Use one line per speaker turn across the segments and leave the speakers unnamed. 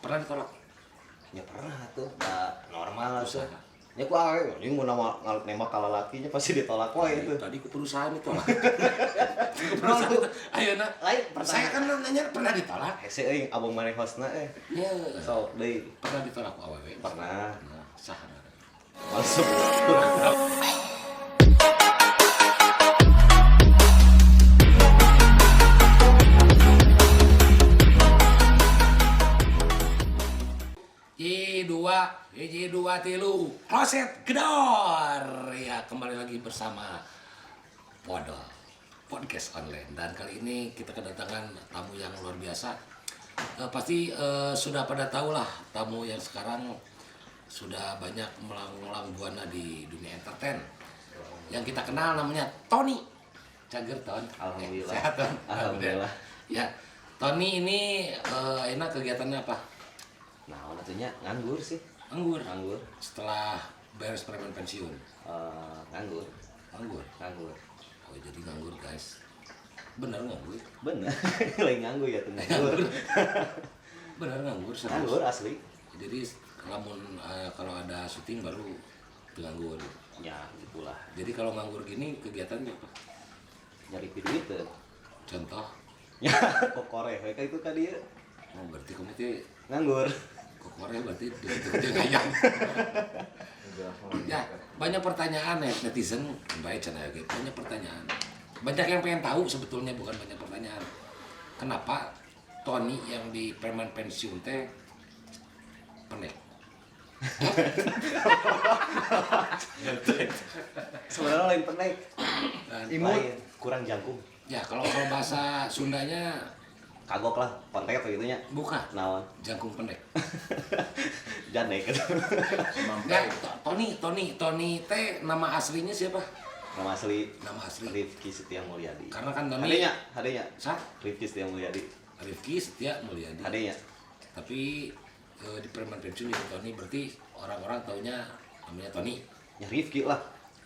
Pernah ditolak?
Ya pernah tuh, normal lah tuh.
Usaha.
Ya ku awe, ini mau nembak ka lalakinya pasti ditolak wae itu.
Tadi ke perusahaan ditolak. Ke perusahaan itu. Ayo nak.
Lain
Saya kan nanya pernah ditolak.
Hese euy abang maneh hostna
Ya.
So, deui
Pernah ditolak ku awewe.
pernah.
Nah, saha.
Masuk. J2 tilu kloset gedor. Ya, kembali lagi bersama Podol Podcast Online. Dan kali ini kita kedatangan tamu yang luar biasa. Pasti sudah pada tahu lah tamu yang sekarang sudah banyak melanglang buana di dunia entertain. Yang kita kenal namanya Tony. Cager Ton. Alhamdulillah.
Sehat Ton.
Alhamdulillah.
Ya, Tony ini enak kegiatannya apa?
Nah, atunya nganggur sih.
Nganggur.
Nganggur.
Setelah beres preman pensiun.
Nganggur.
Nganggur. Oh, jadi nganggur guys. Bener nganggur.
Bener. Lain nganggur ya tuh nganggur.
Bener nganggur serius.
Nganggur asli.
Jadi kalau ada syuting baru nganggur.
Ya, gitulah.
Jadi kalau nganggur gini kegiatannya apa?
Nyari duit tuh.
Contoh.
Ya, kokore kayak itu kan dia
Oh, berarti kamu tuh
nganggur.
Korea berarti dia ngayang. Ya, banyak pertanyaan ya netizen, baik channel gitu. Banyak pertanyaan. Banyak yang pengen tahu sebetulnya, bukan banyak pertanyaan. Kenapa Tony yang di preman pensiun teh pendek?
Sebenarnya lain pendek.
Dan
Kurang jangkung.
ya kalau bahasa Sundanya
Kagok lah, kontek atau gitunya.
bukan
Naon?
jangkung pendek.
Jandek gitu.
Ya, Tony teh nama aslinya siapa?
Nama asli
Nama asli.
Rifki Setia Mulyadi.
Karena kan Tony
Hadenya.
Sah?
Rifki Setia Mulyadi.
Rifki Setia Mulyadi.
Hadenya.
Tapi di preman pensiun itu Tony, berarti orang-orang taunya namanya Tony.
Ya Rifki lah.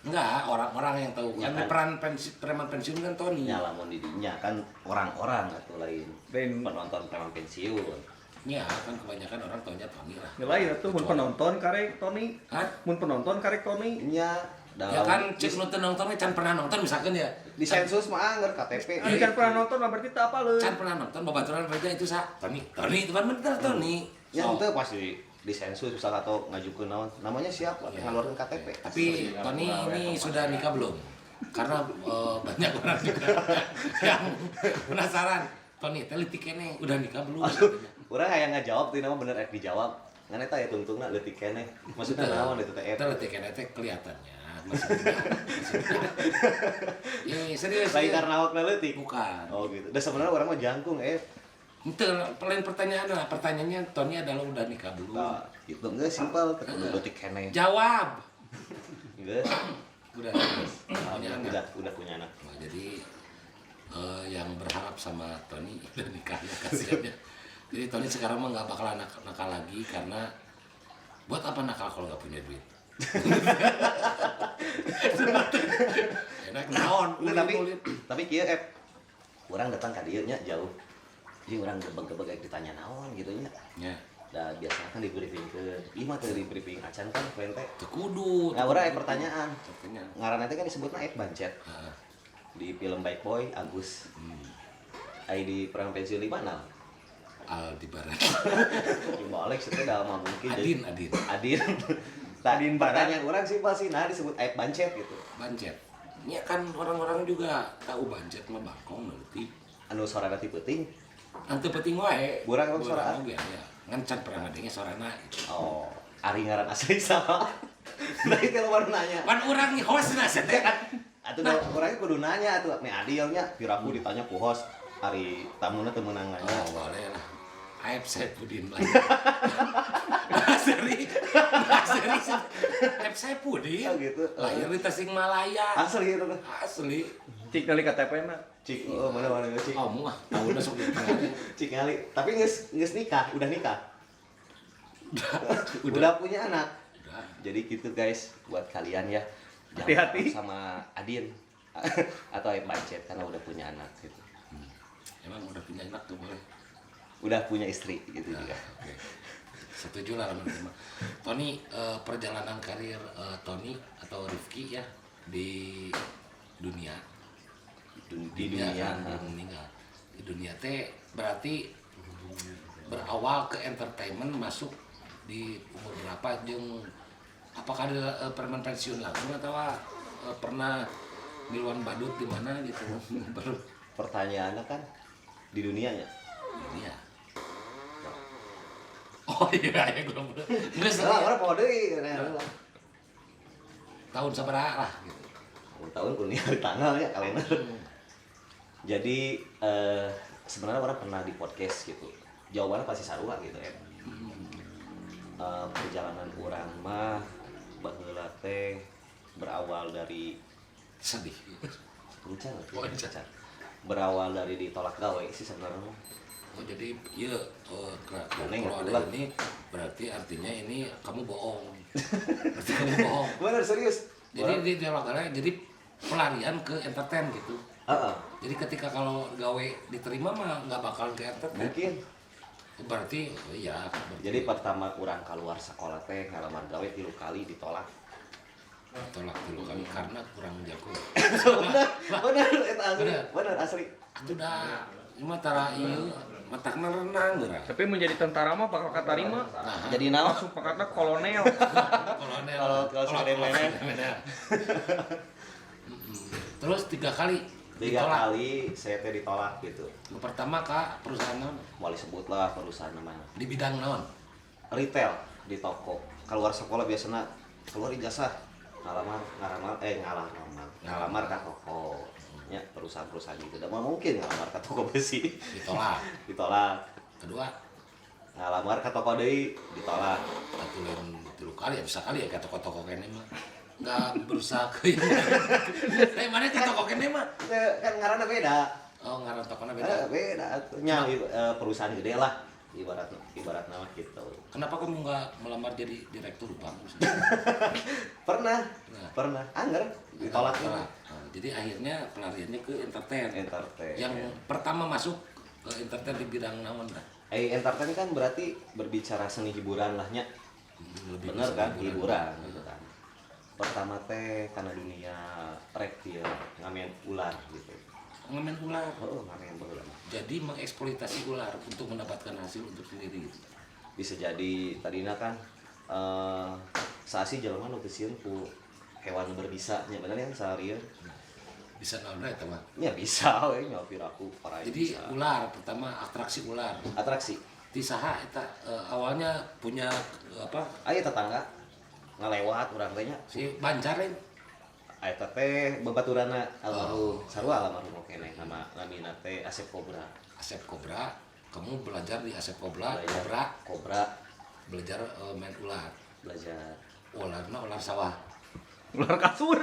Enggak, orang-orang yang tahu
Ya
kan
kan.
preman pensiun kan Tony.
Ya lamun didinya kan orang-orang atau lain penonton preman pensiun.
Ya kan kebanyakan orang taunya Tony lah.
Lain atuh mun penonton karek Tony.
Hah?
Mun penonton karek Tony.
Nya
Ya kan cek nonton nontonnya can pernah nonton misalkan ya.
di sensus mah anggar KTP.
Ini kan pernah nonton lah berarti tak apaleun.
Can pernah nonton babaturan kerja itu Tony itu kan bener Tony.
Ya
So,
itu pasti di sensus misal atau ngajukeun naon namanya siapa
Ya.
ngaluarin KTP.
Tapi Tony ini sudah nikah belum? Karena banyak orang juga yang penasaran. Tony, teliti kene udah nikah belum?
Urang aya ngajawab teh nama bener dijawab. Ngan eta ya tungtungna leutik keneh. Maksudnya naon itu teh eta?
Teliti kene teh kelihatannya masih muda. Ini serius.
Lain
ya.
karena awakna leutik.
Bukan.
Oh gitu. Dan sebenarnya orang mah jangkung
Itu lain pertanyaan lah. Pertanyaannya Tony adalah udah nikah belum?
Nah, itu enggak simpel, leutik keneh.
Jawab.
Geus.
Udah punya anak.
Udah punya anak.
Nah, jadi yang berharap sama Tony udah nikahnya kasihannya. Jadi Tony sekarang mah nggak bakalan nakal lagi karena buat apa nakal kalau nggak punya duit? Enak naon?
Tapi kieu urang datang ka dieu nya jauh. Jadi urang gebeg-gebeg aya ditanya naon gitu nya.
Ya,
Da biasanya kan di briefingkeun. Ieu mah teu di briefing acan kan poin teh.
teu kudu.
Nah, urang aya pertanyaan.
Pertanyaan.
Ngaranna teh kan disebutna Bancet.
Heeh.
Di film Bike Boy Agus. Ai di perang pensiun di mana?
Aldebaran.
Coba Alex itu dah mah mungkin
Adin.
Adin. Adin pertanyaan orang sih pasti nah disebut Aib Bancet gitu.
Bancet. Ya kan orang-orang juga tahu bancet mah bakong nanti.
Anu sorana ti peuting.
Nanti penting wae.
Burang emang soraan?
Oge ya. Ngan perang adanya sorana.
Oh, ari ngaran asli sama. Nah itu lo baru nanya.
Pan urang nih host na teh kan.
Atuh nah. Orangnya kudu nanya atuh. Nih Adi nya piraku ditanya ku host. Ari tamuna teu meunang nanya.
Oh, boleh lah. Aib Saipudin lah. Seri. Aib Saipudin.
Oh, gitu.
Lahir di Tasikmalaya.
Asli itu tuh.
Asli.
Cik dari KTP mah.
Cik, oh mana cik.
Oh, muah. Tahunnya sok di tengah.
Cik ngali. Tapi geus nikah, udah nikah. Udah punya anak.
Udah.
Jadi gitu guys, buat kalian ya. Jangan
Hati-hati.
sama Adin atau Aib Bancet karena udah punya anak gitu.
Emang udah punya anak tuh boleh.
Udah punya istri gitu
Nah,
juga.
oke. setuju lah teman-teman. Tony, perjalanan karir Tony atau Rifki ya di dunia
Di dunia.
belum meninggal. Di dunia teh berarti berawal ke entertainment masuk di umur berapa jeung apakah ada permen pensiun langsung atau pernah miluan badut di mana gitu baru
Pertanyaannya kan di dunianya.
dunia. Oh iya ya belum nggak
Orang podo deui
tahun sabaraha lah gitu.
tahun kuliah di tanggal ya kalender. Jadi sebenarnya orang pernah di podcast gitu. Jawabannya pasti sarua gitu ya. Perjalanan orang mah baheula teh berawal dari
Sedih.
Encan.
Oh, encan.
Berawal dari ditolak gawe sih sebenarnya.
Oh jadi iya kalau
Aneh,
ada
kebetulan.
ini berarti artinya ini kamu bohong. Berarti kamu bohong.
Bener serius.
Jadi di dialognya jadi pelarian ke entertain gitu.
Heeh.
Jadi ketika kalau gawe diterima mah nggak bakal ke entertain.
Mungkin.
Berarti oh iya. Berarti
Jadi pertama orang keluar sekolah teh ngalamar gawe 3 kali ditolak.
tolak dulu kali karena kurang jago.
Bener eta asli.
Bener.
Bener asli.
Itu dah cuma tara ieu matakna renang geura.
Tapi menjadi tentara mah bakal katarima.
Nah,
Jadi naon? Langsung pakatna kolonel.
kolonel.
Kalau sudah mana?
Terus 3 kali
3
ditolak.
kali saya teh ditolak gitu.
Yang pertama kak perusahaan naon?
Mau disebut lah perusahaan namanya.
Di bidang naon?
Retail di toko. Keluar sekolah biasanya keluar ijazah ngalamar ke toko. Ya, perusahaan-perusahaan gitu. Tidak mungkin ngalamar ke toko besi.
Ditolak.
Ditolak.
Kedua
Ngalamar ke toko deui ditolak.
aturan 3 kali ya bisa kali ya ke toko-toko kene mah. Nggak berusaha ke Tapi mana ke toko kene mah?
Kan ngaranna beda.
Oh ngaran tokona beda.
Beda. Nya perusahaan gede lah ibarat nama gitu.
Kenapa kamu nggak melamar jadi direktur bank?
Pernah.
Nah.
Pernah. Angger ditolak.
Nah, jadi akhirnya pelariannya ke entertain.
Entertain.
Yang pertama masuk ke entertain di bidang naon dah?
Entertain kan berarti berbicara seni hiburan lah nya.
Lebih
Bener
bisa
kan hiburan gitu kan. Pertama teh karena dunia reptil ngamen ular gitu.
Ngamen ular.
Oh, ngamen ular.
Jadi mengeksploitasi ular untuk mendapatkan hasil untuk sendiri gitu.
Bisa jadi tadina kan saasi jelema nu geusieun ku hewan berbisa nya bener ya saharieu.
Bisa naon eta mah.
Ya bisa we nyopir aku para
Jadi
bisa.
ular pertama atraksi ular.
Atraksi.
Di saha eta awalnya punya apa?
Aya tetangga ngalewat urang teh nya.
Si Bancarin.
Eta teh babaturana almarhum sarua almarhum keneh nama namina teh Asep Kobra.
Asep Kobra. Kamu belajar di Asep Kobra, Kobra
Kobra
belajar main ular.
belajar
Ularna ular sawah.
ular kasur.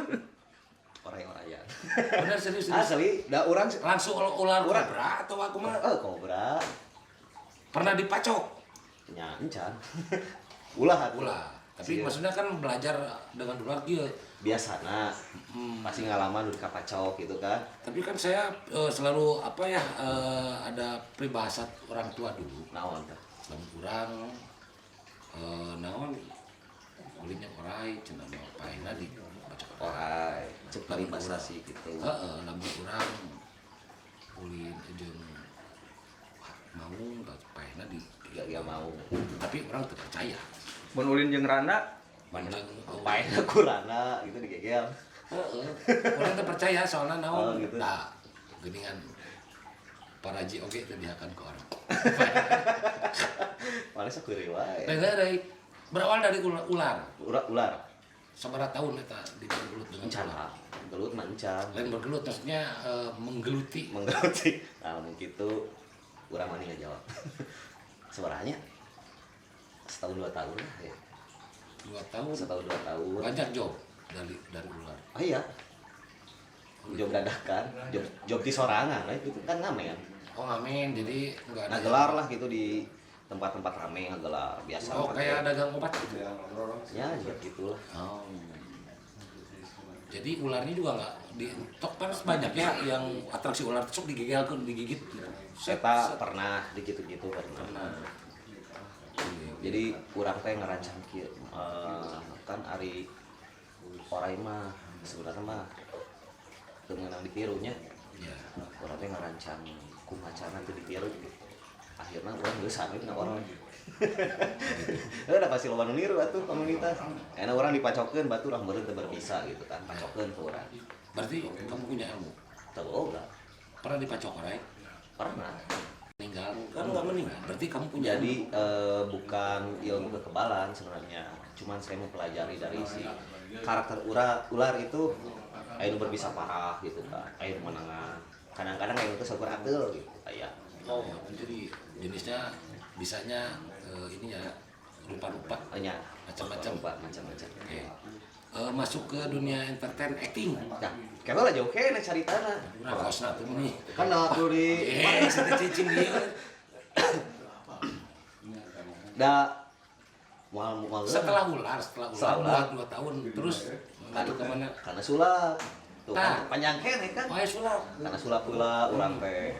Orang-orang.
Benar serius.
Asli, da urang
Langsung ular
Ular.
kobra atau aku mah
Kobra
pernah dipacok
nya encan. Ulah
ular. Tapi
Iya.
maksudnya kan belajar dengan ular gitu.
biasana pasti ngalaman udah kapacok gitu kan.
Tapi kan saya selalu apa ya ada peribahasa orang tua dulu.
Naon teh?
Lamun urang naon kulitnya orai cenah mah paena di baca
Orai, cek bahasa sih gitu.
heeh lamun urang ulin jeung mau paena di
Gak mau.
tapi orang teu percaya.
Mun ulin jeung Randa,
Mandang
paen kurana gitu digegel.
heeh orang teu percaya soalna naon
Oh, gitu.
da geuningan paraji oge teu dihakan ke orang.
Mana sakeureui wae.
Benerai berawal dari ular.
Ular.
Sabaraha tahun eta digelut dengan
Encan
ular.
lah. Gelut mah encan.
Lain bergelut maksudnya menggeluti.
Menggeluti. Nah, mungkin itu urang mani ngajawab. Sebenarnya setahun 2 tahun lah ya.
2 tahun.
Setahun 2 tahun.
Banyak job dari ular.
Ah iya. Job dadakan, job di sorangan, nah, itu kan ngamen.
Oh ngamen jadi enggak ada.
Ngagelar lah gitu di tempat-tempat rame ngagelar biasa.
Oh kayak dagang obat gitu.
Ya, juga gitulah.
Oh. Jadi ularnya juga enggak di tok kan banyak ya yang atraksi ular sok digegelkeun digigit gitu.
Saya pernah di gitu-gitu pernah.
Iya,
Jadi urang teh ngarancang kieu kan ari orai mah sebenarnya mah teu meunang ditirunya.
Ya.
Urang teh ngarancang kumacana teu ditiru. Akhirna urang geus sami na orang. Udah pasti loba nu niru atuh komunitas. Enak urang dipacokeun batur urang meureun teu berbisa gitu kan. Pacokeun ke urang.
Berarti kamu punya ilmu.
Teu oga.
Pernah dipacok orang?
Pernah.
Meninggal. Kan nggak meninggal. Berarti kamu punya
Jadi bukan ilmu kekebalan sebenarnya. Cuman saya mempelajari dari si karakter ular itu aya nu berbisa parah gitu kan. Aya nu menengah. Kadang-kadang aya nu teh sakur ateul gitu kayak.
Oh, jadi jenisnya bisanya ini ya rupa-rupa
Nya
macam-macam.
macam-macam.
Oke. Masuk ke dunia entertain acting.
Ya, kayaknya lah jauh kayaknya caritana.
Nah, kosna tuh nih.
Kan aku di
Saya cicing dia.
Mal
Setelah ular
Setelah
buat 2 tahun terus itu kemana?
karena sulap. Tuh
Nah.
kan panjang kene kan.
Oh ya sulap.
Karena sulap pula urang teh.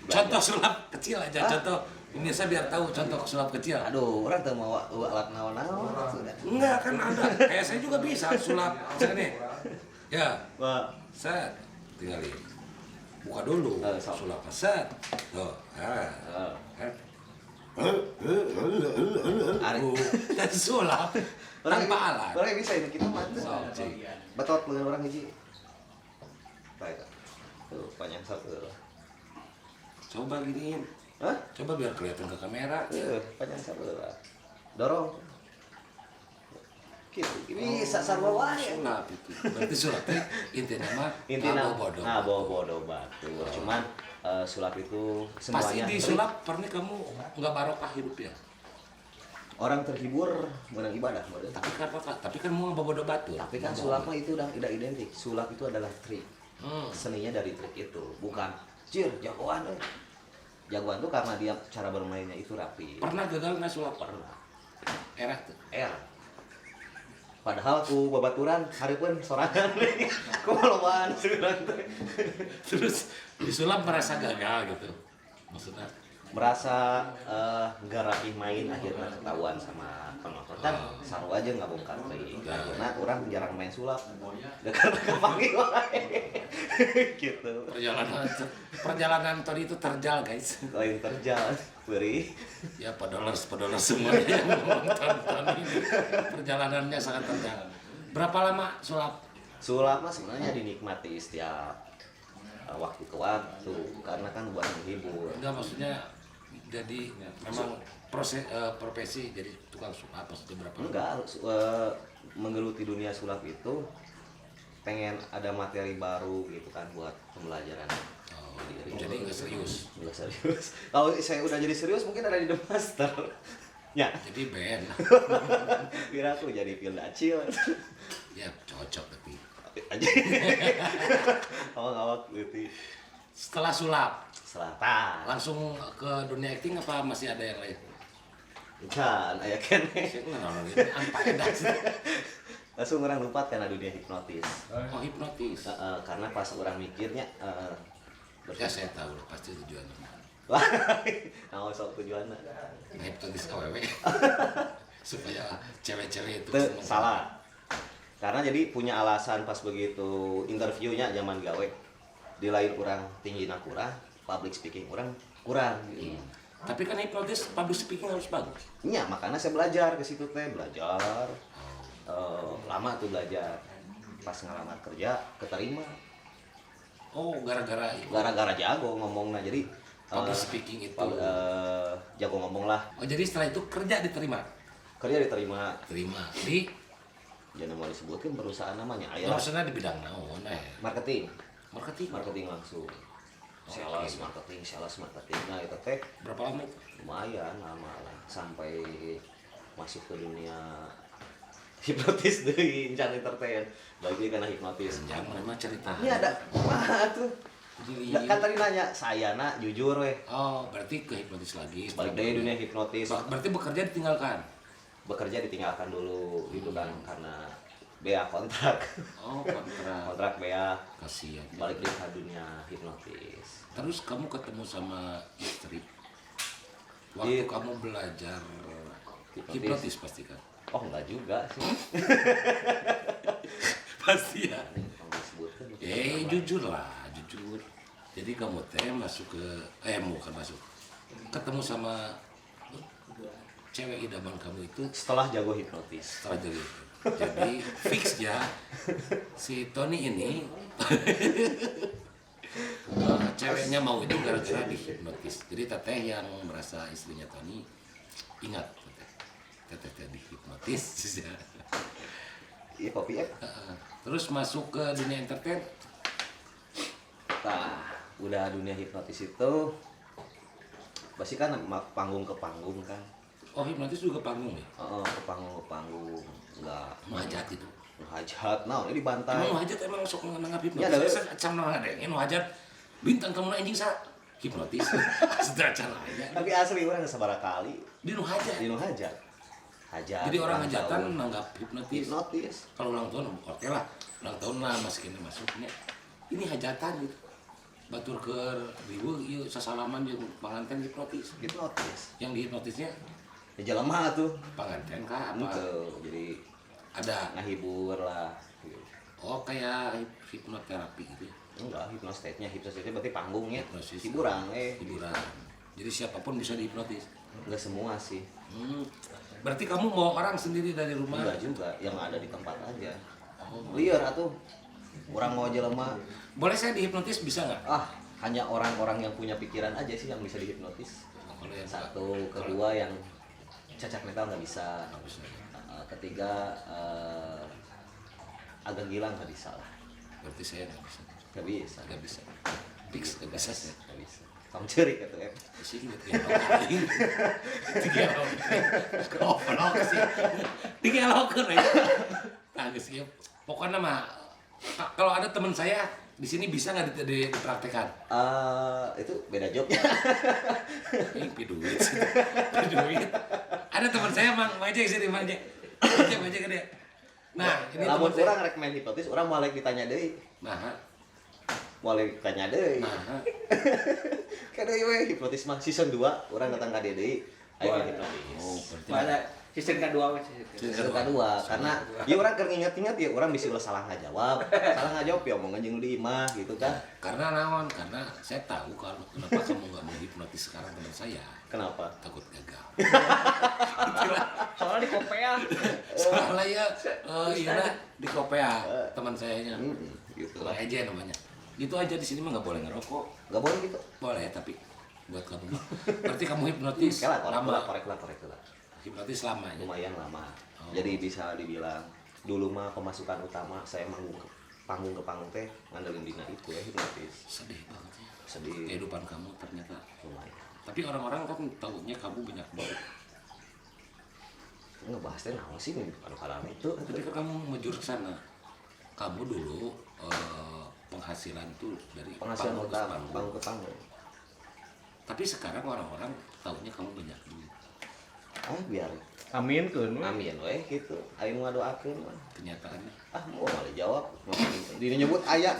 Contoh sulap kecil aja, contoh. Ini saya biar tahu contoh sulap kecil.
Aduh, orang teh mau alat naon-naon.
Enggak kan ada. Kayak saya juga bisa sulap. Misalnya nih. Ya,
Wah,
set. Tinggalin. Buka dulu.
Sok.
Sulap set. Tuh.
Ari.
Dan sulap tanpa alat.
Orang bisa ini kita mah.
Sok, cik.
Betot dengan orang hiji. Baik. Tuh, panjang satu.
Coba giniin.
Hah?
Coba biar kelihatan ke kamera.
Panjang satu lah. Dorong. Gitu. Ini sarua wae.
Sulap itu. Berarti sulap itu intinya mah
Intinya
bodoh.
bodoh batur. Cuman sulap itu
Pasti
semuanya
di sulap pernah kamu nggak barokah hidup ya.
orang terhibur menang ibadah model.
Tapi kan mau bodoh batu.
Tapi kan sulap mah itu udah tidak identik. Sulap itu adalah trik. Seninya dari trik itu, bukan cir jagoan. Jagoan tuh karena dia cara bermainnya itu rapi.
Pernah gagal nggak sulap?
Pernah.
Erah tuh.
Padahal ku babaturan hareupeun sorangan ku malobaan seurang teh.
Terus disulap merasa gagal gitu. Maksudnya
Merasa nggak rapi main akhirnya ketahuan sama penonton kan sarua aja nggak bongkar lagi karena orang jarang main sulap dekat kepanggil wae gitu
perjalanan tadi itu terjal guys.
lain terjal beri
Ya pedolers semuanya yang menonton ini perjalanannya sangat terjal. Berapa lama sulap?
sulap mah sebenarnya dinikmati setiap waktu ke waktu karena kan buat menghibur.
Enggak maksudnya jadi memang profesi jadi tukang sulap pasti berapa?
Enggak, menggeluti dunia sulap itu pengen ada materi baru gitu kan buat pembelajaran.
Oh, jadi nggak serius.
Nggak serius. Kalau saya udah jadi serius mungkin ada di The Master. Ya.
Jadi band.
Kira aku jadi Phil Dacil.
Ya cocok tapi.
Aja. Awak-awak gitu.
Setelah sulap
Selatan.
langsung ke dunia acting apa masih ada yang lain?
Kan, aya kene.
Saya nggak ini apa edak sih?
Langsung orang lompat karena dunia hipnotis.
Oh hipnotis.
Karena pas orang mikirnya
Ya saya tahu lah pasti tujuannya.
Nah, sok tujuannya.
Hipnotis aww supaya cewek-cewek itu
Salah. Karena jadi punya alasan pas begitu interviewnya zaman gawe di lain kurang tinggi kurang public speaking kurang gitu.
Tapi kan hipnotis public speaking harus bagus.
Iya, makanya saya belajar ke situ teh, belajar. Lama tuh belajar. Pas ngelamar kerja keterima.
Oh gara-gara itu.
Gara-gara jago ngomongnya. Jadi
Public speaking itu.
jago ngomong lah.
Oh jadi setelah itu kerja diterima.
Kerja diterima.
Terima di.
Jangan mau disebutin perusahaan namanya.
Ya, maksudnya di bidang naon
Marketing.
Marketing
Langsung.
Oke.
Sales marketing. Nah itu teh
Berapa lama itu?
lumayan lama lah sampai masuk ke dunia hipnotis dari Incan Entertain bagi karena hipnotis.
Jangan memang cerita.
Ini ada apa tuh?
Jadi,
Kan tadi nanya saya nak jujur weh.
oh berarti ke hipnotis lagi.
Balik dari dunia hipnotis.
Berarti bekerja ditinggalkan.
Bekerja ditinggalkan dulu gitu kan karena bea kontrak.
Oh kontrak.
Kontrak bea.
Kasihan.
Balik dari ke dunia hipnotis.
Terus kamu ketemu sama istri. Waktu
Iya.
kamu belajar Hipnotis pasti kan.
Oh enggak juga sih.
Pasti ya.
Disebutkan.
Jujur lah, jujur. Jadi kamu teh masuk ke bukan masuk. Ketemu sama cewek idaman kamu itu
Setelah jago hipnotis.
setelah jadi fix ya si Tony ini ceweknya mau itu gara-gara dihipnotis. Jadi teteh yang merasa istrinya Tony ingat teteh dihipnotis.
Iya kopi ya.
Terus masuk ke dunia entertain.
Nah, udah dunia hipnotis itu pasti kan panggung ke panggung kan.
Oh, hipnotis juga panggung ya?
Ke panggung enggak
Muhajat itu.
hajat. Nah, ini dibantai.
Emang Muhajat emang sok nanggap hipnotis.
Ya, ada.
Saya ada yang Muhajat bintang tamu anjing sa hipnotis. Sudah cara aja.
Tapi asli orang sabaraha kali
Di Muhajat.
di nu hajat. Hajat.
Jadi orang
ulang
hajatan
tahun.
nanggap hipnotis.
Hipnotis.
Kalau ulang tahun oke lah. Ulang tahun lah masukin masuknya. Ini hajatan gitu. Batur ke ribu, yuk sasalaman jeung panganten hipnotis.
Hipnotis.
Yang dihipnotisnya
Ya jelema tuh.
panganten kah apa?
Gitu. Jadi
Ada.
ngahibur lah.
Oh kayak hipnoterapi gitu.
Enggak, hipnostate-nya berarti panggungnya.
Hipnosis.
Hiburan
Hiburan. Jadi siapapun bisa dihipnotis.
Enggak semua sih.
Berarti kamu mau orang sendiri dari rumah?
Enggak juga, yang ada di tempat aja.
Oh.
Liar atuh. Orang mau jelema.
Boleh saya dihipnotis bisa nggak?
Hanya orang-orang yang punya pikiran aja sih yang bisa dihipnotis.
Kalau yang
Satu, kedua yang cacat mental nggak bisa.
nggak bisa.
Ketiga agak gila nggak bisa lah.
Berarti saya nggak bisa.
Nggak bisa.
Nggak bisa. Fix nggak bisa sih.
Nggak bisa. Kamu ceri gitu ya.
Sih nggak dialog. Dialog. Goblok sih. Dialog kan ya. Nah, sih. Pokoknya mah kalau ada teman saya di sini bisa nggak dipraktekkan?
Itu beda jobnya.
Ini duit sih. Duit. Ada teman saya mang aja sih manja. Aja ke dia. Nah, ini
Lamun
teman saya.
orang rek main hipnotis, orang mau lagi ditanya deui.
Nah,
Mau lagi ditanya deui.
nah.
Kada we hipnotis mah season 2 orang datang ka dia deui. Ayo main hipnotis.
Oh, berarti
Pada season kedua
Season kedua karena ya orang keur nginget-inget ya orang bisa salah ngajawab. Salah ngajawab ya omongan jeung di imah gitu kan.
karena naon? Karena saya tahu kalau kenapa kamu nggak mau hipnotis sekarang teman saya.
Kenapa?
Takut gagal.
soalnya di kopea
Soalnya ya, iya lah, di Kopea teman sayanya.
Gitu
Lah
lah.
aja namanya. Gitu aja di sini mah nggak boleh ngerokok.
Enggak boleh gitu.
Boleh tapi buat kamu. Berarti kamu hipnotis
Oke lah,
lama.
korek lah.
Hipnotis lama ya.
Lumayan lama.
Oh.
Jadi bisa dibilang dulu mah pemasukan utama saya manggung ke panggung teh ngandelin dina itu ya hipnotis.
Sedih banget ya.
Sedih.
Kehidupan kamu ternyata.
Lumayan.
Tapi orang-orang kan taunya kamu banyak duit.
Ngebahasnya naon sih nih kalau itu.
Ketika kamu menjurus ke sana, kamu dulu penghasilan tuh dari
Penghasilan
panggung ke
utama,
panggung.
panggung ke panggung.
Tapi sekarang orang-orang taunya kamu banyak duit.
Biar
amin kun
amin weh gitu. Aing ngadoakeun mah.
Kenyataannya.
Mau malah jawab. Dina nyebut aya.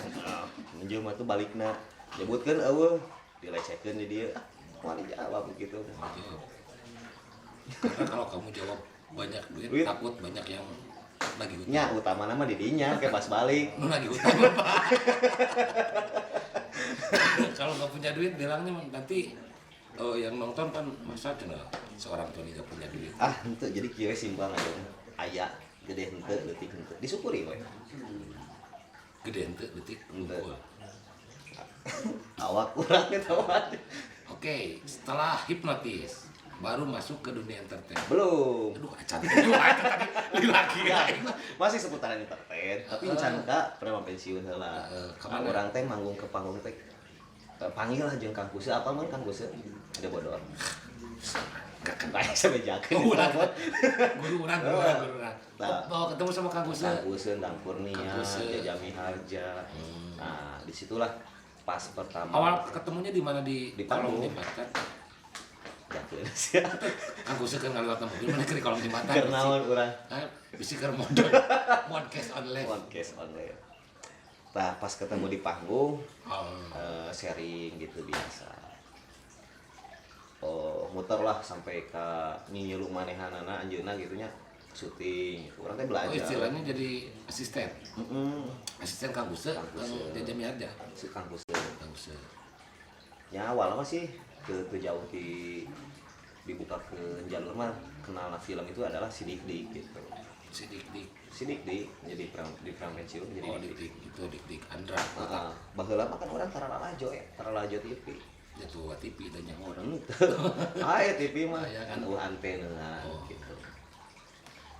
Jeung mah tuh balikna. Nyebutkeun eueuh. Dilecehkeun di dieu. Mau dijawab gitu.
Jawab. Karena kalau kamu jawab banyak duit,
Duit.
takut banyak yang lagi hutang.
Nya utama nama di dinya ke pas balik.
Lu lagi hutang apa? Kalau nggak punya duit bilangnya nanti yang nonton kan masa cina seorang Tony nggak punya duit.
Henteu jadi kieu simpang aja. Aya gede henteu leutik henteu. Disyukuri we.
Gede ente detik.
Ente.
Wah.
Awak kurang eta mah.
Oke, setelah hipnotis baru masuk ke dunia entertain.
Belum.
Aduh, acan. Aduh, acan tadi lagi.
Ya, masih seputaran entertain, tapi encan ka pernah pensiun heula.
Kemana?
Urang teh manggung ke panggung teh. Panggil lah jeung Kang Kuse, apa mah Kang Kuse? Ada bodor.
Gak kenal.
Baik sabejakeun.
Guru orang.
Nah.
Oh, ketemu sama Kang Gusa.
Kang Kuse, Dang Kurnia,
Kang Kuse.
Jajami Harja. Nah, disitulah pas pertama.
Awal ketemunya di mana di
Di
kolong
panggung.
jembatan?
Yakin sih.
Kang Gusa kan ngalewat mobil mana ke di kolong jembatan.
Keur naon urang?
Bisi keur modal. Podcast online.
Podcast online. Nah, pas ketemu di panggung,
Oh.
sharing gitu biasa. muter lah sampai ke nyilu manehanana anjeunna gitunya syuting urang teh
Oh,
belajar
istilahnya jadi asisten. Asisten Kang Guse,
Kang
Kang
Guse.
Jaja Miharja.
si kampus
Kang Guse.
ya awal mah sih ke jauh dibuka ke jalur mah kenal film itu adalah si Dik Dik gitu
Si Dik Dik.
si Dik Dik jadi di perang pensiun jadi
Oh,
Dik
Dik Dik itu Dik Dik Andra.
baheula mah kan orang taralajo TV
Jatuh TV dan yang
orang aya TV mah
Aya kan.
kan antena
Oh.
gitu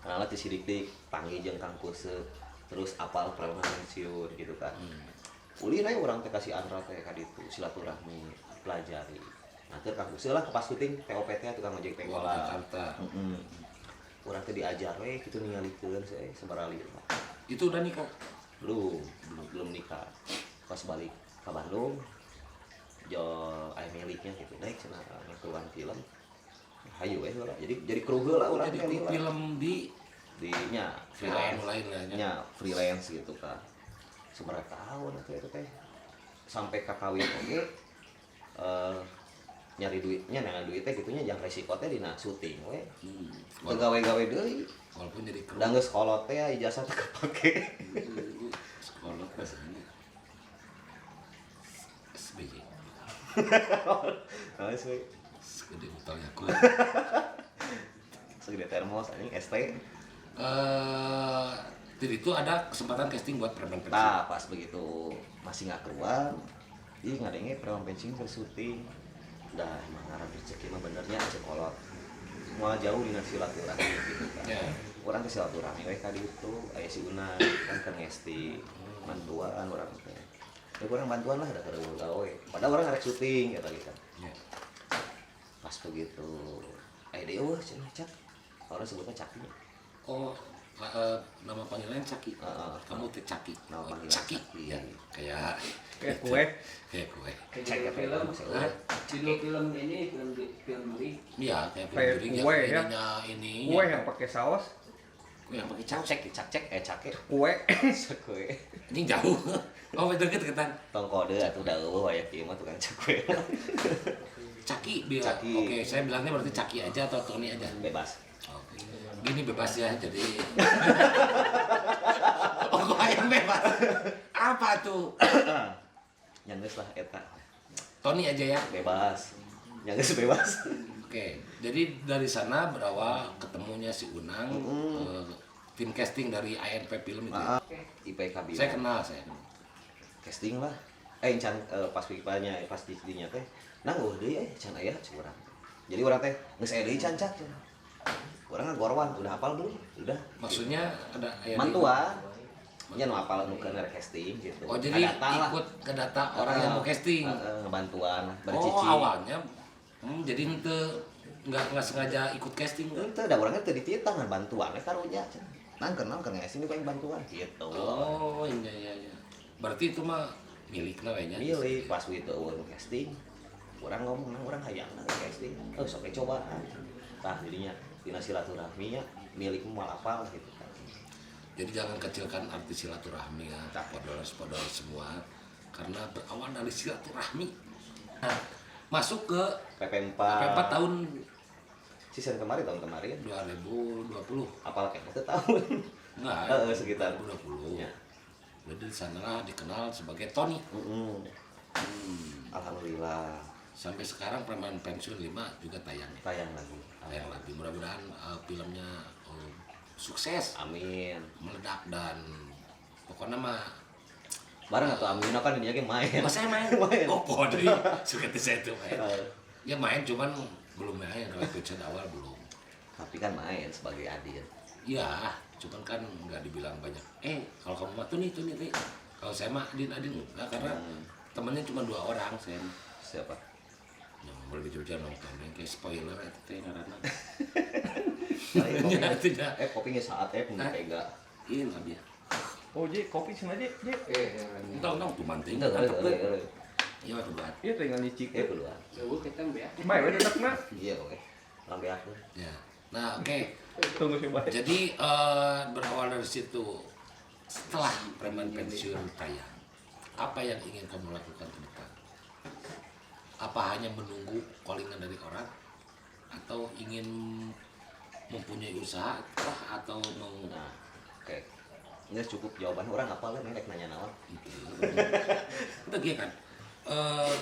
kenal ti si Dik Dik panggil jeung Kang Kuse terus apal perang pensiun gitu kan ulin aja orang teh kasih Andra teh ka ditu silaturahmi pelajari nah teu Kang Kuse lah pas syuting TOPT tukang ojek
Oh,
penggolan
Jakarta.
urang teh diajar we kitu ningalikeun sabarali
Itu udah nikah.
belum nikah pas balik ke Bandung jo aya miliknya gitu naik cenah keluar film hayu we heula jadi kru heula urang
Jadi
teh
kru
heula.
film di
Di nya
freelance
freelance
lain lah ya.
nya freelance gitu kan seberapa tahun itu teh sampai ka kawin oge nyari duitnya nangan duitnya gitunya jangan resiko teh dina syuting we teu gawe-gawe deui
Walaupun jadi kru.
da geus kolot teh ijazah teh kepake
Sekolah bahasanya. SBY.
Naos we
Segede utangnya aku.
segede termos anjing ST
Jadi itu ada kesempatan casting buat preman pensiun.
nah pas begitu masih nggak keluar ih ngadenge preman pensiun ke syuting dah emang ngarang rezeki mah benernya aja kolot semua jauh dina silaturahmi gitu kan
Ya.
orang ke silaturahmi we ka ditu aya si Una kan ke ngesti bantuan orang teh ya kurang bantuan lah ada keur gawe padahal orang arek syuting eta gitu kan
Ya.
pas begitu aya deui eueuh cenah Cak orang sebutnya Caki
Oh, nama panggilannya Caki.
Heeh.
Kamu teh Caki.
Nama
Oh,
panggilan
Caki.
Caki.
Ya, kayak
Kayak kue.
kayak kue.
Kayak film,
Hah?
judul film ini film duri.
Iya, kayak
Kayak
piring
kue,
yang
ya.
ininya ini.
Kue yang pakai saus.
Kue yang pakai caus.
cek cake
Kue.
cakwe
Ini jauh. Oh, betul deketan.
tong kode atuh da eueuh aya kieu mah tukang cakwe
Caki biar.
Caki.
Oke, saya bilangnya berarti Caki aja atau Tony aja.
bebas
Oke. Gini bebas ya, jadi. Oh, kok yang bebas? Apa tuh?
yang geus lah eta
Tony aja ya.
bebas yang geus bebas
Oke, jadi dari sana berawal ketemunya si Unang, tim casting dari ANP Film itu. ya?
IPK Bina
Saya kenal saya.
casting lah can pas pipanya pas di dinya teh nah deui can aya curang jadi orang teh geus aya deui can cak orang ngagorwan udah hafal belum udah
Maksudnya ada ya,
mantuan nya nu hafal nu keur casting gitu
Oh, jadi
Ngadata lah.
ikut ke data orang yang mau casting.
bantuan
Oh,
bercici
awalnya jadi ente nggak sengaja ikut casting.
itu da urangnya teu dititah ngan bantuan karunya nangkeun ngasih paling bantuan gitu
Oh, iya. Berarti itu mah miliknya we nya.
milih pas itu eueuh casting orang ngomong orang hayang casting sok cobaan tah jadinya dina silaturahmi nya milikmu mal apal gitu kan
Jadi jangan kecilkan arti silaturahmi ya, podolers semua, karena berawal dari silaturahmi. Nah, masuk ke
PP4
PP4 tahun
season kemarin tahun kemarin
2020.
apal kayak itu tahun
Enggak,
sekitar
2020.
Ya.
Jadi di sana dikenal sebagai Tony.
Alhamdulillah
Sampai sekarang Preman Pensiun 5 juga tayang.
tayang lagi
Tayang lagi. Mudah-mudahan filmnya sukses,
amin
meledak dan pokoknya mah
bareng atau Amino kan ini lagi main
Mas saya main.
Main.
Oh, podri. Suka saya tuh main.
Eh,
Ya main cuman belum main kalau episode awal belum.
tapi kan main sebagai adil
Iya, cuman kan nggak dibilang banyak. Kalau kamu mah tuh nih. Kalau saya mah Adin enggak karena temennya cuma 2 orang saya.
siapa
Yang boleh dicoba nonton yang kayak spoiler itu teh ngaranna.
kopinya,
Tidak.
kopinya saat punya pega
Iya lah dia.
Oh, Ji, kopi sana, Ji.
Entah tuh manting.
itu
Iya waktu buat.
Iya tinggal nyicik.
kedua
Jauh kita ya.
Baik, udah dekna.
iya oke lambe aku
Ya. Nah, oke.
Tunggu sih, Baik.
Jadi berawal dari situ, setelah Preman Pensiun tayang, apa yang ingin kamu lakukan ke depan?
Apa hanya menunggu callingan dari orang atau ingin mempunyai usaha kah, atau mau
Nah, oke. Ini cukup jawaban orang apa lah nek nanya naon.
udah gitu kan.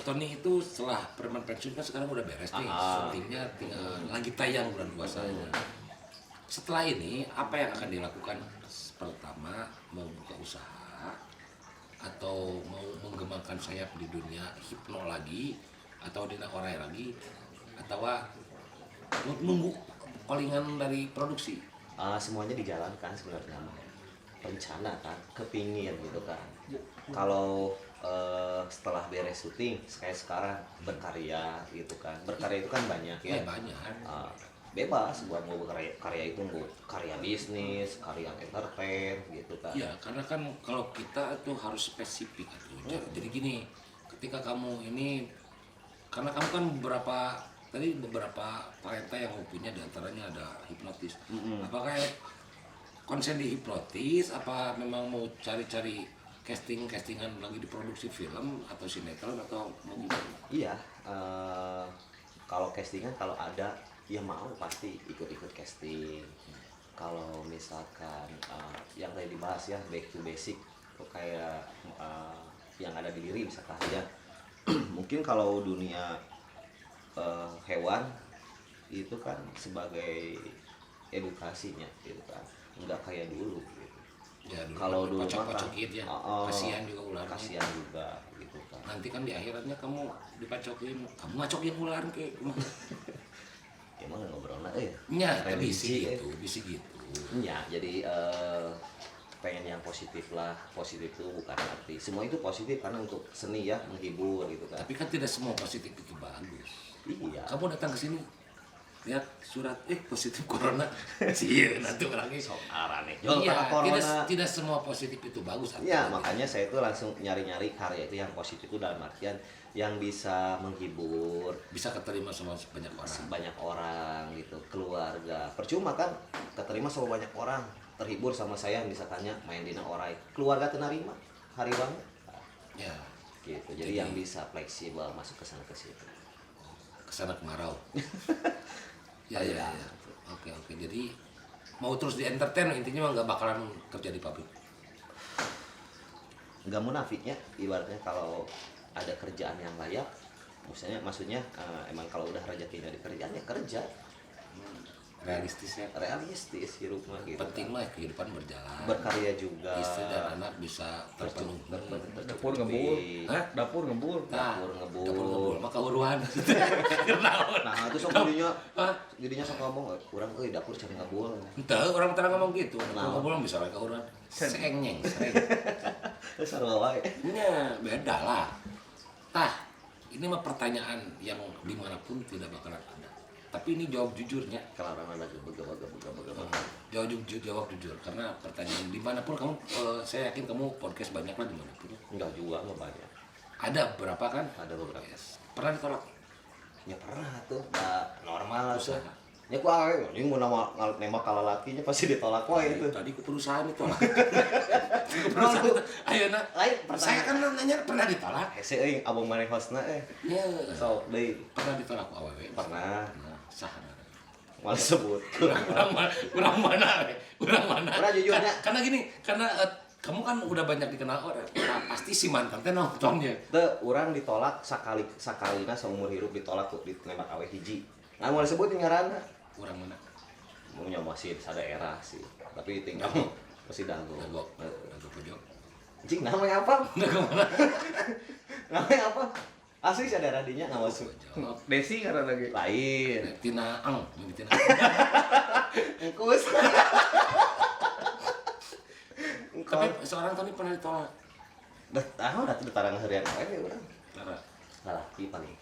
Tony itu setelah Preman pensiun kan sekarang udah beres nih, syutingnya tinggal lagi tayang bulan puasanya. Setelah ini apa yang akan dilakukan? Pertama, mau buka usaha atau mau mengembangkan sayap di dunia hipno lagi atau di orai lagi, atau nunggu callingan dari produksi?
Semuanya dijalankan sebenarnya. Rencana kan, kepingin gitu kan. Kalau setelah beres syuting, kayak sekarang berkarya gitu kan. Berkarya itu kan banyak ya.
Banyak.
Bebas buat mau karya itu mau karya bisnis, karya entertain gitu kan.
Ya, karena kan kalau kita tuh harus spesifik tuh. Jadi gini, ketika kamu ini, karena kamu kan beberapa talenta yang kamu punya, diantaranya ada hipnotis. Apakah konsen di hipnotis? Apa memang mau cari-cari castingan lagi di produksi film atau sinetron atau mau gimana?
Iya, kalau castingan kalau ada ya mau pasti ikut-ikut casting. Kalau misalkan yang tadi dibahas ya back to basic, tuh kayak yang ada di diri misalkan ya. Mungkin kalau dunia hewan itu kan sebagai edukasinya gitu kan, nggak kayak dulu gitu.
Ya,
Kalau dulu mah
pacok-pacokin ya, kasihan juga ularnya.
kasihan juga gitu kan.
Nanti kan di akhiratnya kamu dipacokin, kamu ngacokin ular ke.
Emang ngobrolnya
Ya,
religi
bisa gitu.
Ya, jadi pengen yang positif lah. Positif itu bukan arti semua itu positif karena untuk seni ya, menghibur gitu kan.
Tapi kan tidak semua positif itu bagus.
Iya.
Kamu datang ke sini lihat surat positif corona, sih nanti orangnya
Arah nih.
iya,
Corona.
tidak semua positif itu bagus.
Iya, makanya saya tuh langsung nyari-nyari karya itu yang positif itu dalam artian yang bisa menghibur
Bisa keterima sama banyak orang.
banyak orang gitu, keluarga. Percuma kan keterima sama banyak orang, terhibur sama saya misalkannya main dina orai. Keluarga terima hari banget.
Ya,
Gitu. Jadi yang bisa fleksibel masuk ke sana ke situ.
kesana kemarau. Ya. Oke. Jadi mau terus di entertain, intinya mah nggak bakalan kerja di pabrik.
Nggak munafiknya, ibaratnya kalau ada kerjaan yang layak, maksudnya emang kalau udah rezekinya di kerjaan ya kerja,
Realistis ya.
realistis hidup mah gitu.
Penting mah kehidupan berjalan.
Berkarya juga.
Istri dan anak bisa terpenuhi.
Dapur ngebul.
Hah?
Dapur ngebul.
Dapur ngebul.
Dapur ngebul, maka uruan.
Nah itu sok jadinya sok ngomong, kurang dapur cari ngebul.
Entah, orang terang ngomong gitu.
Kenapa?
Ngebul bisa mereka uruan. Sengnyeng, sering.
Terus sarua wae.
Ya, beda lah. Tah, ini mah pertanyaan yang dimanapun tidak bakalan ada. Tapi ini jawab jujurnya.
Kalau orang ada gebeg.
Jawab jujur. Karena pertanyaan dimanapun kamu, saya yakin kamu podcast banyak lah dimanapun.
Enggak juga mah banyak.
Ada berapa kan?
Ada beberapa.
Yes. Pernah ditolak?
Ya pernah tuh, normal tuh.
Usaha.
Ya ku ini mau nembak kalau lakinya pasti ditolak wae itu.
Tadi ke perusahaan ditolak. Ke perusahaan. Ayo nak.
Lain
Saya kan nanya pernah ditolak.
hese euy abang mane hostna
Ya.
so deui
Pernah ditolak ku awewe.
pernah
Nah, sah.
mal sebut.
Kurang mana?
Kurang jujurnya.
Karena gini, karena kamu kan udah banyak dikenal orang. Nah, pasti si mantan teh nontonnya.
Teu urang ditolak sakalina seumur hidup ditolak tuh ditembak awe hiji. Nah mau disebut ngaranna.
Kurang mana?
Maunya masih sadaerah sih. Tapi tinggal
Dago.
masih dago.
Dago pojok.
Cing namanya apa?
Dago mana?
Namanya apa? Asli sadaerah dinya nggak masuk.
Pojok.
Desi karena lagi.
Lain.
Tina ang, tina.
Engkus.
Tapi seorang tadi pernah ditolak.
Tahu dah tuh tarang harian awe urang.
Tara.
Lalaki paling.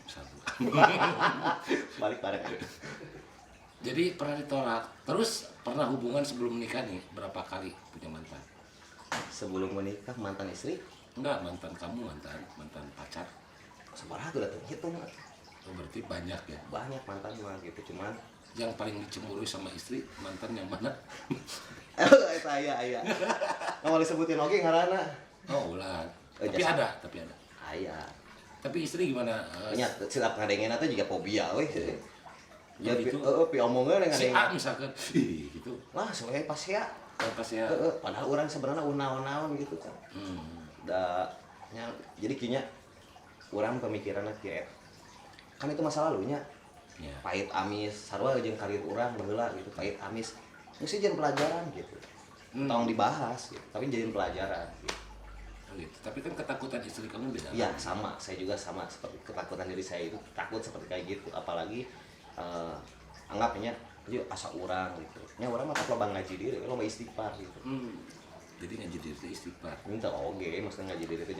Satu.
Balik bareng.
Jadi pernah ditolak. Terus pernah hubungan sebelum menikah nih berapa kali punya mantan?
Sebelum menikah mantan istri
Enggak, mantan kamu, mantan pacar.
sebarang tuh datang hitung
Oh, berarti banyak ya.
banyak mantan mah gitu cuman
Yang paling dicemburui sama istri mantan yang mana?
saya nggak mau disebutin lagi ngaranna
Oh, ulah.
Eh,
Tapi
jasa.
ada.
aya.
Tapi istri gimana?
Nya setiap ngadengeun teh juga fobia we. Ya
gitu.
pi omongeun
Si A
ngadengeun.
misalkan, ih gitu.
Lah soalnya pas ya.
Pas ya.
Padahal orang sebenarnya naon-naon gitu kan. Da nya jadi kinya orang pemikiranna kieu kan itu masa lalunya.
Ya.
Pahit amis sarua jeung karir urang baheula gitu pahit amis. Mesti jadi pelajaran gitu. Tong dibahas gitu, tapi jadi pelajaran gitu.
Oh gitu. Tapi kan ketakutan istri kamu beda.
Iya sama, saya juga sama seperti ketakutan diri saya itu takut seperti kayak gitu, apalagi anggapnya itu asa orang gitu. Nya orang mah tak loba ngaji diri, loba istighfar gitu.
Jadi ngaji diri itu istighfar.
Minta oge, maksudnya ngaji diri itu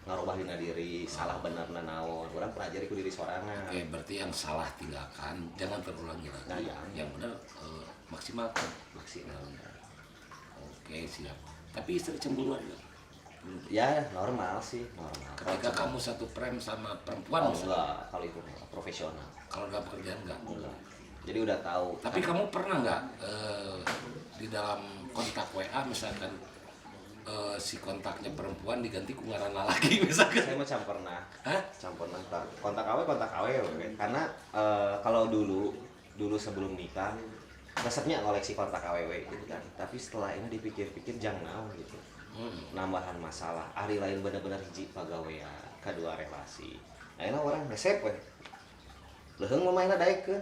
ngarubah dina diri, salah benerna naon. Orang pelajari ku diri sorangan.
Oke, berarti yang salah tinggalkan, jangan terulangi lagi.
Nah, jangan.
Yang benar maksimalkan.
Maksimal.
Oke, siap. Tapi istri cemburuan nggak?
Ya normal sih, normal.
Ketika kamu satu frame sama perempuan
Oh,
misalnya,
enggak, kalau itu profesional.
kalau dalam pekerjaan enggak.
Enggak. Jadi udah tahu.
Tapi kamu pernah nggak di dalam kontak WA misalkan si kontaknya perempuan diganti ku ngaranna laki misalkan?
Saya mah pernah.
Hah?
Pernah kontak awe we. Karena kalau dulu sebelum nikah resepnya koleksi kontak aww gitu kan. Tapi setelah ini dipikir-pikir jangan naon gitu. Nambahan masalah. Ari lain bener-bener hiji pagawean, kedua relasi. Ayeuna orang resep we. Leuheung mah mainna daekeun.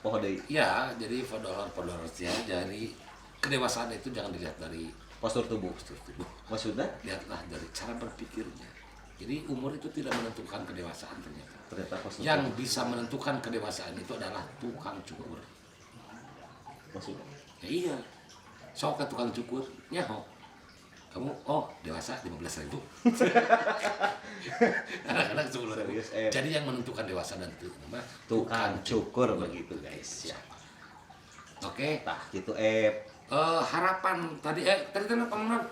Poho deui.
Ya, jadi followersnya dari kedewasaan itu jangan dilihat dari
Postur tubuh. Maksudnya
lihatlah dari cara berpikirnya. Jadi umur itu tidak menentukan kedewasaan ternyata.
ternyata postur
Yang
tubuh.
bisa menentukan kedewasaan itu adalah tukang cukur.
Maksudnya
Ya iya. Sok ke tukang cukur, nyaho. Kamu dewasa 15.000. Anak-anak 10.000.
Serius,
Jadi yang menentukan dewasa dan itu mah
tukang cukur begitu guys. Ya.
Oke.
Tah gitu
Harapan tadi apa Non?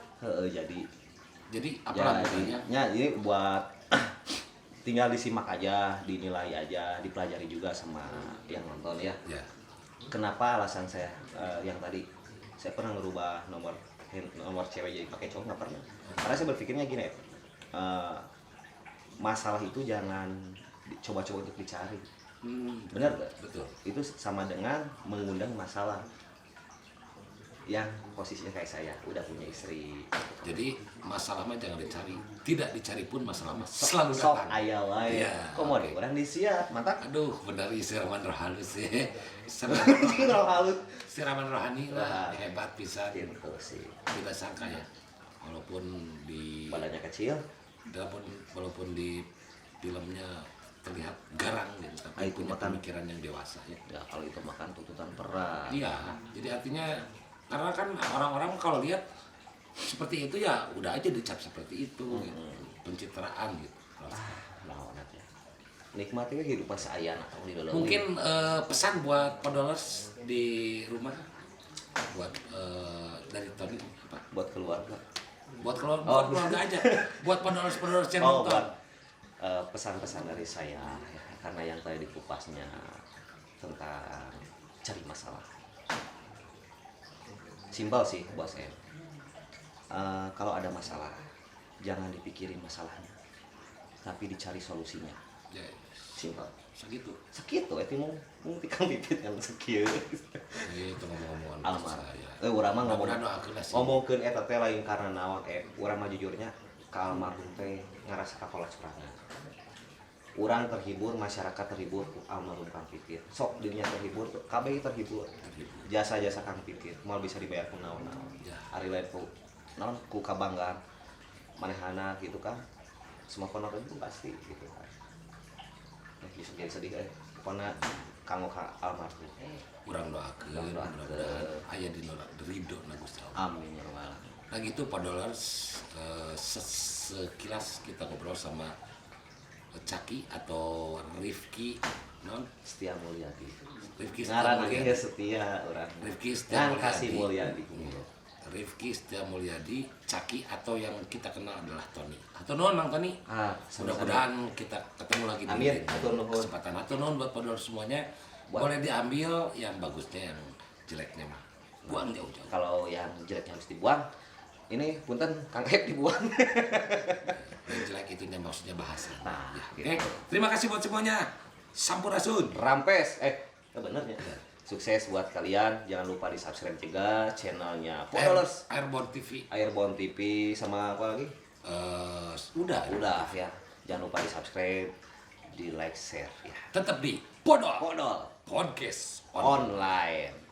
jadi
apa lagunya?
ya ini buat tinggal disimak aja, dinilai aja, dipelajari juga sama yang nonton ya.
Ya.
Kenapa alasan saya yang tadi saya pernah ngerubah nomor cewek jadi pakai cowok nggak pernah. Karena saya berpikirnya gini ya, masalah itu jangan coba-coba untuk dicari. Benar gak?
Betul.
Itu sama dengan mengundang masalah yang posisinya kayak saya udah punya istri.
Jadi masalah mah jangan dicari. Tidak dicari pun masalah mah selalu
Sok
datang.
aya wae.
Iya.
Kok mau deh orang disiap, mantap.
Aduh, benar siraman rohani sih.
Kalau halus.
Siraman rohani lah hebat pisan.
Gitu sih.
Tidak sangka ya. Walaupun di
Badannya kecil,
walaupun di filmnya terlihat garang gitu, tapi
Itu
punya
makan.
pemikiran yang dewasa ya.
ya kalau itu makan tuntutan berat.
Iya, jadi artinya karena kan orang-orang kalau lihat seperti itu ya udah aja dicap seperti itu gitu. Pencitraan gitu.
Naon ya. Nikmati kehidupan sayana atau di dalam.
Mungkin pesan buat podolers di rumah buat dari Tony apa?
buat keluarga.
Buat keluarga aja. Buat podolers yang nonton.
Buat pesan-pesan dari saya ya, karena yang tadi dikupasnya tentang cari masalah. Simpel sih buat saya. Kalau ada masalah, jangan dipikirin masalahnya, tapi dicari solusinya.
Ya,
Simpel.
segitu.
Segitu, itu mau tikang pipit yang sekieu.
Itu ngomong-ngomongan
Almar.
saya.
Urang mah
Mudah-mudahan doakeun lah sih.
ngomongkeun eta teh lain karena naon urang mah jujurnya ka almarhum teh ngarasa kakola curangan. Urang terhibur, masyarakat terhibur ku almarhum Kang Pipit. Sok dirinya terhibur, kabeh terhibur. Jasa-jasa Kang Pipit moal bisa dibayar ku naon-naon.
Ya.
Ari lain ku naon ku kabanggaan manehana gitu kan. Semua honor itu pasti gitu kan. Bisa jadi sedih pokona kanggo ka almarhum.
Urang doakeun
Urang doakeun.
mudah-mudahan aya di ridho na Gusti Allah.
Amin ya rabbal alamin.
Nah gitu podolers sekilas kita ngobrol sama Caki atau Rifki non
Setia Mulyadi.
Rifki
Ngaran
Mulyadi.
ge setia urang.
Rifki Setia
Ngan kasih Mulyadi.
Rifki Setia Mulyadi, Caki atau yang kita kenal adalah Tony. Atau non Mang Tony.
Sama-sama.
Mudah-mudahan kita ketemu lagi di
Amin.
lain
Hatur nuhun.
kesempatan. Atau non buat podolers semuanya boleh diambil yang bagusnya, yang jeleknya mah buang jauh-jauh.
Kalau yang jeleknya harus dibuang, ini punten Kang Ek dibuang.
Yang jelek itunya maksudnya bahasa.
Nah,
Oke, terima kasih buat semuanya. Sampurasun.
Rampes, bener ya. Sukses buat kalian. Jangan lupa di subscribe juga channelnya Podolers,
Airborne TV.
Airborne TV sama apa lagi?
Udah.
Udah ya. Jangan lupa di subscribe, di like, share ya.
Tetap di Podol
Podol
Podcast
online.